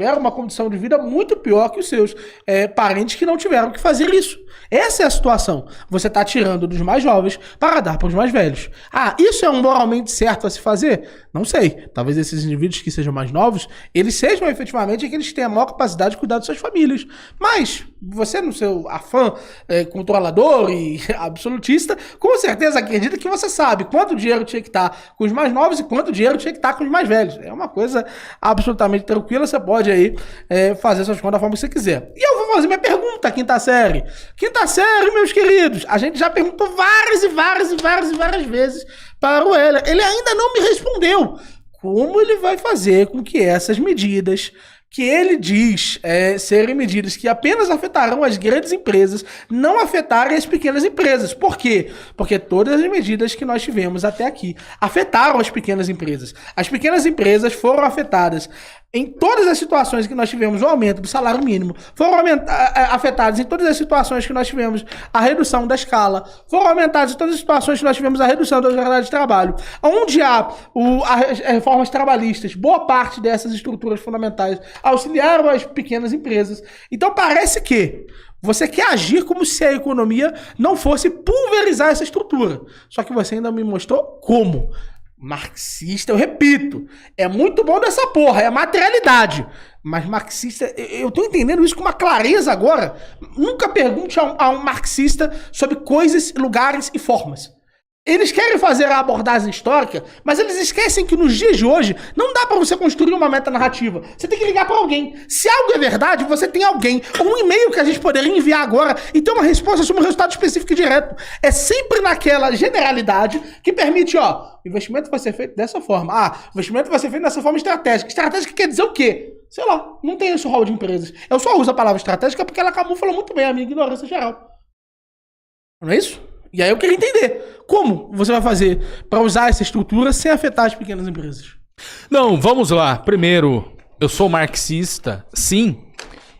tiveram uma condição de vida muito pior que os seus parentes que não tiveram que fazer isso. Essa é a situação. Você está tirando dos mais jovens para dar para os mais velhos. Ah, isso é um moralmente certo a se fazer? Não sei. Talvez esses indivíduos que sejam mais novos, eles sejam efetivamente aqueles que têm a maior capacidade de cuidar de suas famílias. Mas você, no seu afã controlador e absolutista, com certeza acredita que você sabe quanto dinheiro tinha que estar com os mais novos e quanto dinheiro tinha que estar com os mais velhos. É uma coisa absolutamente tranquila. Você pode aí fazer suas contas da forma que você quiser. E eu vou fazer minha pergunta, quinta série. Quinta série, meus queridos, a gente já perguntou várias vezes para o Heller. Ele ainda não me respondeu como ele vai fazer com que essas medidas que ele diz serem medidas que apenas afetarão as grandes empresas, não afetarem as pequenas empresas. Por quê? Porque todas as medidas que nós tivemos até aqui afetaram as pequenas empresas. As pequenas empresas foram afetadas em todas as situações que nós tivemos o aumento do salário mínimo, foram afetadas em todas as situações que nós tivemos a redução da escala, foram aumentadas em todas as situações que nós tivemos a redução da jornada de trabalho. Onde há as reformas trabalhistas, boa parte dessas estruturas fundamentais auxiliaram as pequenas empresas. Então parece que você quer agir como se a economia não fosse pulverizar essa estrutura. Só que você ainda não me mostrou como. Marxista, eu repito, é muito bom dessa porra, é materialidade. Mas marxista, eu tô entendendo isso com uma clareza agora. Nunca pergunte a um marxista sobre coisas, lugares e formas. Eles querem fazer a abordagem histórica, mas eles esquecem que nos dias de hoje não dá pra você construir uma metanarrativa. Você tem que ligar pra alguém. Se algo é verdade, você tem alguém. Ou um e-mail que a gente poderia enviar agora e ter uma resposta sobre um resultado específico e direto. É sempre naquela generalidade que permite, o investimento vai ser feito dessa forma. O investimento vai ser feito dessa forma estratégica. Estratégica quer dizer o quê? Sei lá, não tem esse rol de empresas. Eu só uso a palavra estratégica porque ela camufla muito bem a minha ignorância geral. Não é isso? E aí eu queria entender como você vai fazer para usar essa estrutura sem afetar as pequenas empresas. Não, vamos lá. Primeiro, eu sou marxista, sim.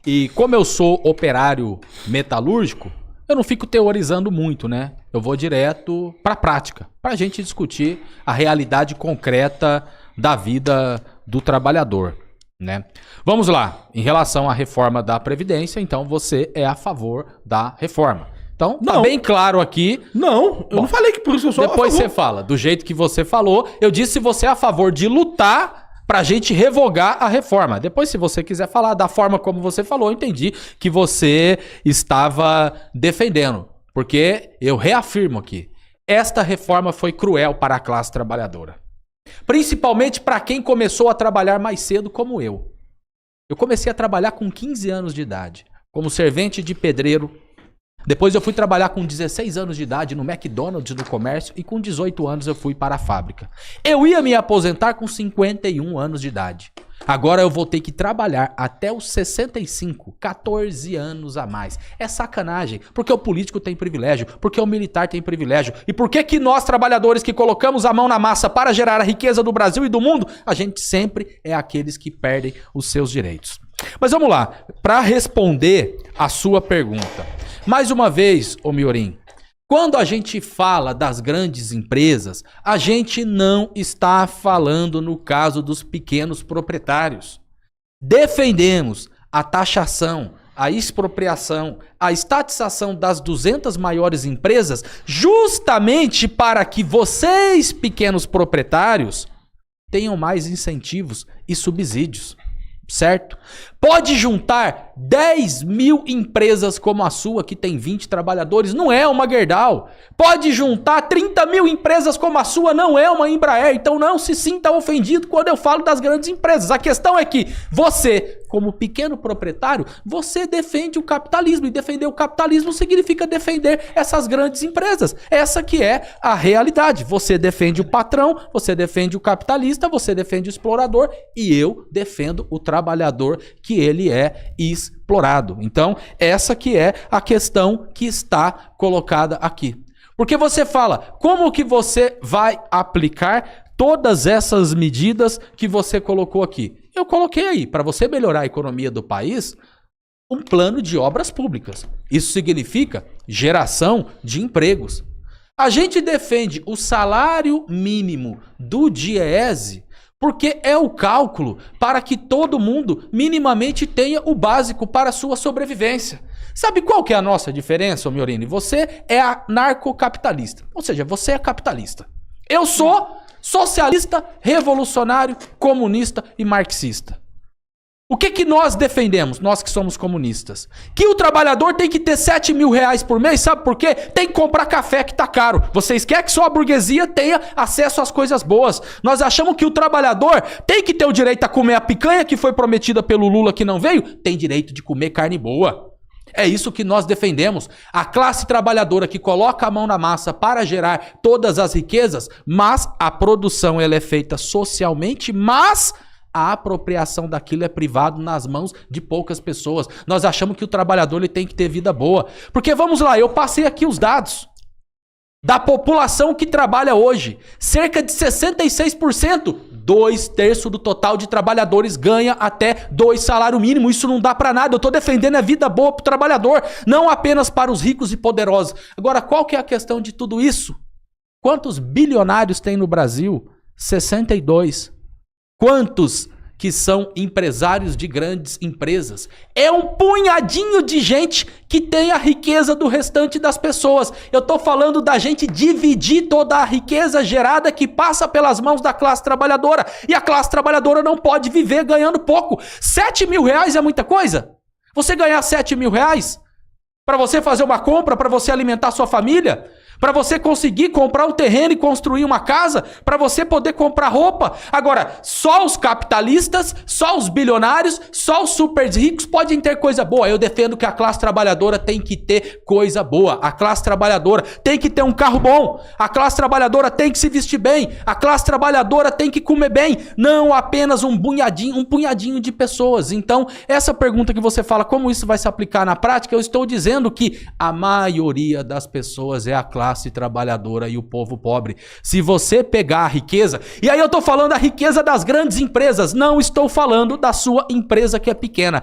E como eu sou operário metalúrgico, eu não fico teorizando muito, né? Eu vou direto para a prática, para a gente discutir a realidade concreta da vida do trabalhador, né? Vamos lá. Em relação à reforma da Previdência, então você é a favor da reforma. Então, tá bem claro aqui. Não, eu não falei que por isso eu sou a favor. Depois você fala, do jeito que você falou. Eu disse se você é a favor de lutar pra gente revogar a reforma. Depois, se você quiser falar da forma como você falou, eu entendi que você estava defendendo. Porque eu reafirmo aqui, esta reforma foi cruel para a classe trabalhadora. Principalmente para quem começou a trabalhar mais cedo como eu. Eu comecei a trabalhar com 15 anos de idade, como servente de pedreiro. Depois eu fui trabalhar com 16 anos de idade no McDonald's, no comércio, e com 18 anos eu fui para a fábrica. Eu ia me aposentar com 51 anos de idade. Agora eu vou ter que trabalhar até os 65, 14 anos a mais. É sacanagem, porque o político tem privilégio, porque o militar tem privilégio. E por que nós, trabalhadores que colocamos a mão na massa para gerar a riqueza do Brasil e do mundo, a gente sempre é aqueles que perdem os seus direitos? Mas vamos lá, para responder a sua pergunta. Mais uma vez, ô Miorim, quando a gente fala das grandes empresas, a gente não está falando no caso dos pequenos proprietários. Defendemos a taxação, a expropriação, a estatização das 200 maiores empresas justamente para que vocês, pequenos proprietários, tenham mais incentivos e subsídios. Certo? Pode juntar 10 mil empresas como a sua, que tem 20 trabalhadores, não é uma Gerdau. Pode juntar 30 mil empresas como a sua, não é uma Embraer. Então não se sinta ofendido quando eu falo das grandes empresas. A questão é que você, como pequeno proprietário, você defende o capitalismo. E defender o capitalismo significa defender essas grandes empresas. Essa que é a realidade. Você defende o patrão, você defende o capitalista, você defende o explorador e eu defendo o trabalhador, que ele é explorado. Então, essa que é a questão que está colocada aqui. Porque você fala, como que você vai aplicar todas essas medidas que você colocou aqui? Eu coloquei aí, para você melhorar a economia do país, um plano de obras públicas. Isso significa geração de empregos. A gente defende o salário mínimo do DIEESE Porque é o cálculo para que todo mundo minimamente tenha o básico para a sua sobrevivência. Sabe qual que é a nossa diferença, ô Miorini? Você é anarcocapitalista. Ou seja, você é capitalista. Eu sou socialista, revolucionário, comunista e marxista. O que nós defendemos, nós que somos comunistas? Que o trabalhador tem que ter 7 mil reais por mês, sabe por quê? Tem que comprar café que tá caro. Vocês querem que só a burguesia tenha acesso às coisas boas. Nós achamos que o trabalhador tem que ter o direito a comer a picanha que foi prometida pelo Lula que não veio, tem direito de comer carne boa. É isso que nós defendemos. A classe trabalhadora que coloca a mão na massa para gerar todas as riquezas, mas a produção ela é feita socialmente, mas a apropriação daquilo é privado nas mãos de poucas pessoas. Nós achamos que o trabalhador ele tem que ter vida boa. Porque vamos lá, eu passei aqui os dados da população que trabalha hoje. Cerca de 66%, 2/3 do total de trabalhadores ganha até 2 salários mínimos. Isso não dá pra nada. Eu tô defendendo a vida boa pro trabalhador, não apenas para os ricos e poderosos. Agora, qual que é a questão de tudo isso? Quantos bilionários tem no Brasil? 62. Quantos que são empresários de grandes empresas? É um punhadinho de gente que tem a riqueza do restante das pessoas. Eu tô falando da gente dividir toda a riqueza gerada que passa pelas mãos da classe trabalhadora. E a classe trabalhadora não pode viver ganhando pouco. 7 mil reais é muita coisa? Você ganhar 7 mil reais para você fazer uma compra, para você alimentar sua família? Para você conseguir comprar um terreno e construir uma casa, para você poder comprar roupa. Agora, só os capitalistas, só os bilionários, só os super ricos podem ter coisa boa. Eu defendo que a classe trabalhadora tem que ter coisa boa. A classe trabalhadora tem que ter um carro bom. A classe trabalhadora tem que se vestir bem. A classe trabalhadora tem que comer bem. Não apenas um punhadinho de pessoas. Então, essa pergunta que você fala, como isso vai se aplicar na prática? Eu estou dizendo que a maioria das pessoas é a classe trabalhadora e o povo pobre. Se você pegar a riqueza, e aí eu tô falando da riqueza das grandes empresas, não estou falando da sua empresa que é pequena.